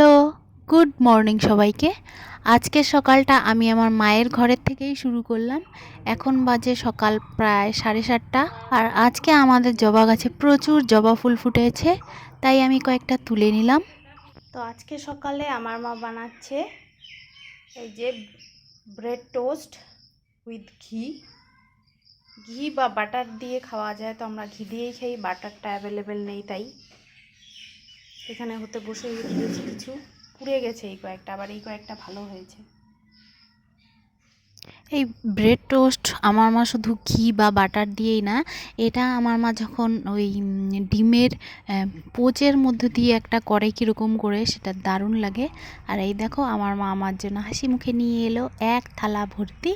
Hello, good morning সবাইকে। আজকের সকালটা আমি আমার মায়ের ঘরের থেকেই শুরু করলাম। এখন বাজে সকাল প্রায় 7:30। আর আজকে আমাদের জবা গাছে প্রচুর জবা ফুল ফুটেছে, তাই আমি কয়েকটা তুলে নিলাম। তো আজকে সকালে আমার মা বানাচ্ছে এই যে ব্রেড টোস্ট উইথ ঘি। ঘি বা বাটার দিয়ে খাওয়া যায়, তো আমরা ঘি দিয়েই খাই, বাটারটা অ্যাভেলেবেল নেই, তাই এখানে হতে বসে দিয়েছি। কিছু পুড়ে গেছে এই কয়েকটা, আবার এই কয়েকটা ভালো হয়েছে। এই ব্রেড টোস্ট আমার মা শুধু ঘি বা বাটার দিয়েই না, এটা আমার মা যখন ওই ডিমের পোচের মধ্যে দিয়ে একটা করে কীরকম করে, সেটা দারুণ লাগে। আর এই দেখো আমার মা আমার জন্য হাসি মুখে নিয়ে এলো এক থালা ভর্তি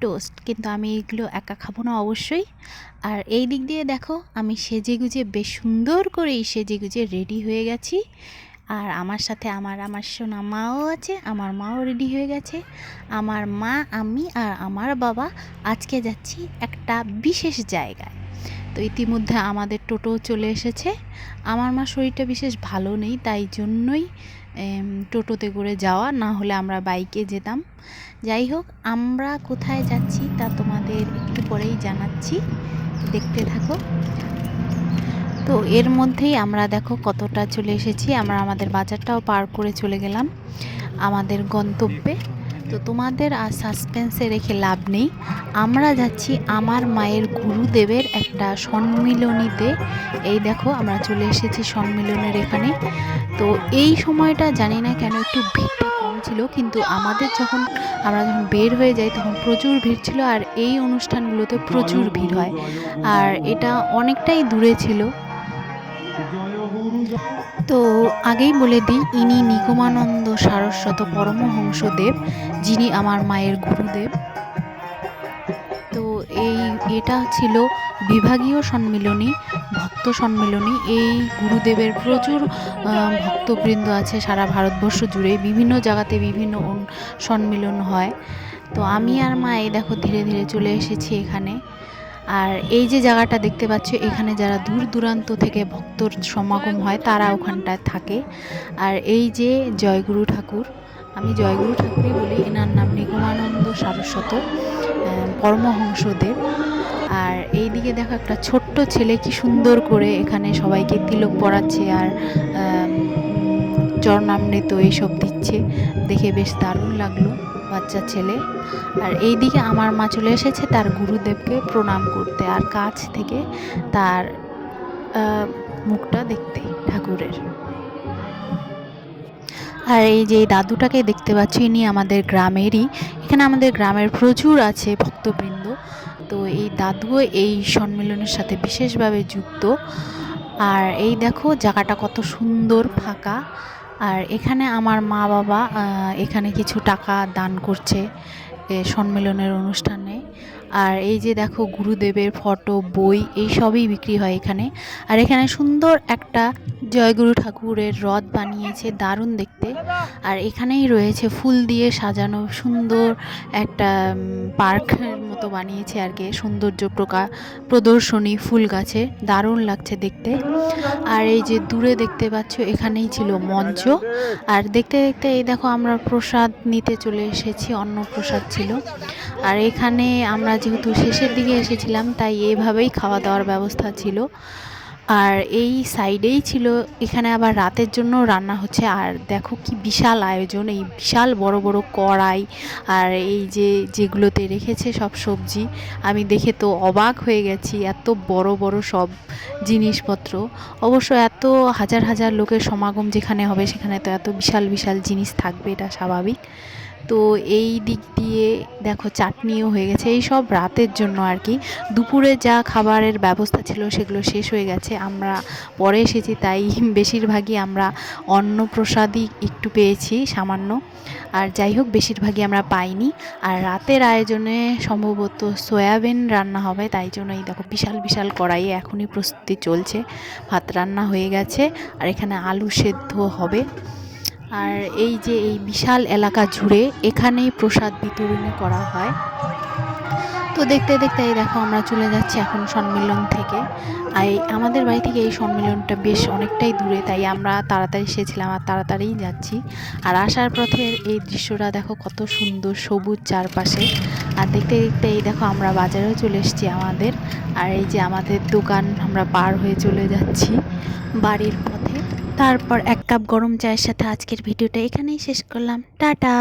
টোস্ট, কিন্তু আমি এগুলো একা খাবো না অবশ্যই। আর এই দিক দিয়ে দেখো আমি সেজে গুজে বেশ সুন্দর করেই সেজে গুজে রেডি হয়ে গেছি। আর আমার সাথে আমার সোনা মাও আছে, আমার মাও রেডি হয়ে গেছে। আমার মা, আমি আর আমার বাবা আজকে যাচ্ছি একটা বিশেষ জায়গায়। তো ইতিমধ্যে আমাদের টোটো চলে এসেছে। আমার মা শরীরটা বিশেষ ভালো নেই, তাই জন্যই টোটোতে করে যাওয়া, না হলে আমরা বাইকে যেতাম। যাই হোক, আমরা কোথায় যাচ্ছি তা তোমাদের একটু পরেই জানাচ্ছি, দেখতে থাকো। তো এর মধ্যেই আমরা দেখো কতটা চলে এসেছি। আমরা আমাদের বাজারটাও পার করে চলে গেলাম আমাদের গন্তব্যে। তো তোমাদের আর সাসপেন্সে রেখে লাভ নেই, আমরা যাচ্ছি আমার মায়ের গুরুদেবের একটা সম্মিলনীতে। এই দেখো আমরা চলে এসেছি সম্মিলনের এখানে। তো এই সময়টা জানি না কেন একটু ভিড়টা কম ছিল, কিন্তু আমরা যখন বের হয়ে যাই তখন প্রচুর ভিড় ছিল। আর এই অনুষ্ঠানগুলোতে প্রচুর ভিড় হয়, আর এটা অনেকটাই দূরে ছিল। তো আগেই বলে দিই, ইনি নিগমানন্দ সারস্বত পরমহংসদেব, যিনি আমার মায়ের গুরুদেব। তো এটা ছিল বিভাগীয় সম্মিলনী, ভক্ত সম্মিলনী। এই গুরুদেবের প্রচুর ভক্তবৃন্দ আছে সারা ভারতবর্ষ জুড়ে, বিভিন্ন জায়গাতে বিভিন্ন সম্মিলন হয়। তো আমি আর মা এই দেখো ধীরে ধীরে চলে এসেছি এখানে। আর এই যে জায়গাটা দেখতে পাচ্ছ, এখানে যারা দূর দূরান্ত থেকে ভক্তর সমাগম হয় তারা ওখানটায় থাকে। আর এই যে জয়গুরু ঠাকুর, আমি জয়গুরু ঠাকুরই বলি, এনার নাম নিগমানন্দ সারস্বত পরমহংসদেব। আর এই দিকে দেখো একটা ছোট্ট ছেলে কি সুন্দর করে এখানে সবাইকে তিলক পরাচ্ছে আর চরণামৃত এইসব দিচ্ছে, দেখে বেশ দারুণ লাগলো, বাচ্চা ছেলে। আর এই দিকে আমার মা চলে এসেছে তার গুরুদেবকে প্রণাম করতে, আর কাছ থেকে তার মুখটা দেখতে ঠাকুরের। আর এই যে দাদুটাকে দেখতে পাচ্ছি, ইনি আমাদের গ্রামেরই। এখানে আমাদের গ্রামের প্রচুর আছে ভক্তবৃন্দ। তো এই দাদুও এই সম্মেলনের সাথে বিশেষভাবে যুক্ত। আর এই দেখো জায়গাটা কত সুন্দর ফাঁকা। আর এখানে আমার মা বাবা এখানে কিছু টাকা দান করছে সম্মেলনের অনুষ্ঠানে। আর এই যে দেখো গুরুদেবের ফটো, বই, এই সবই বিক্রি হয় এখানে। আর এখানে সুন্দর একটা জয়গুরু ঠাকুরের রথ বানিয়েছে, দারুণ দেখতে। আর এখানেই রয়েছে ফুল দিয়ে সাজানো সুন্দর একটা পার্কের মতো বানিয়েছে আর কি, সৌন্দর্য প্রদর্শনী ফুল গাছে, দারুণ লাগছে দেখতে। আর এই যে দূরে দেখতে পাচ্ছ, এখানেই ছিল মঞ্চ। আর দেখতে দেখতে এই দেখো আমরা প্রসাদ নিতে চলে এসেছি, অন্ন প্রসাদ ছিল। আর এখানে আমরা যেহেতু শেষের দিকে এসেছিলাম, তাই এইভাবেই খাওয়া দাওয়ার ব্যবস্থা ছিল। আর এই সাইডেই ছিল, এখানে আবার রাতের জন্য রান্না হচ্ছে। আর দেখো কি বিশাল আয়োজন, এই বিশাল বড় বড় কড়াই, আর এই যেগুলোতে রেখেছে সব সবজি, আমি দেখে তো অবাক হয়ে গেছি, এত বড় বড় সব জিনিসপত্র। অবশ্য এত হাজার হাজার লোকের সমাগম যেখানে হবে, সেখানে তো এত বিশাল বিশাল জিনিস থাকবে, এটা স্বাভাবিক। তো এই দিক দিয়ে দেখো চাটনিও হয়ে গেছে, এই সব রাতের জন্য আর কি। দুপুরে যা খাবারের ব্যবস্থা ছিল সেগুলো শেষ হয়ে গেছে, আমরা পরে এসেছি, তাই বেশিরভাগই আমরা অন্নপ্রসাদই একটু পেয়েছি সামান্য। আর যাই হোক, বেশিরভাগই আমরা পাইনি। আর রাতের আয়োজনে সম্ভবত সয়াবিন রান্না হবে, তাই জন্য এই দেখো বিশাল বিশাল কড়াইয়ে এখনই প্রস্তুতি চলছে। ভাত রান্না হয়ে গেছে, আর এখানে আলু সেদ্ধ হবে। আর এই যে এই বিশাল এলাকা জুড়ে এখানেই প্রসাদ বিতরণী করা হয়। তো তো দেখতে দেখতে এই দেখো আমরা চলে যাচ্ছি এখন সম্মেলন থেকে। আর আমাদের বাড়ি থেকে এই সম্মেলনটা বেশ অনেকটাই দূরে, তাই আমরা তাড়াতাড়ি এসেছিলাম আর তাড়াতাড়িই যাচ্ছি। আর আসার পথের এই দৃশ্যটা দেখো কত সুন্দর, সবুজ চারপাশে। আর দেখতে দেখতে এই দেখো আমরা বাজারেও চলে এসেছি আমাদের। আর এই যে আমাদের দোকান আমরা পার হয়ে চলে যাচ্ছি বাড়ির পথে। তারপর এক কাপ গরম চায়ের সাথে আজকের ভিডিওটা এখানেই শেষ করলাম। টাটা।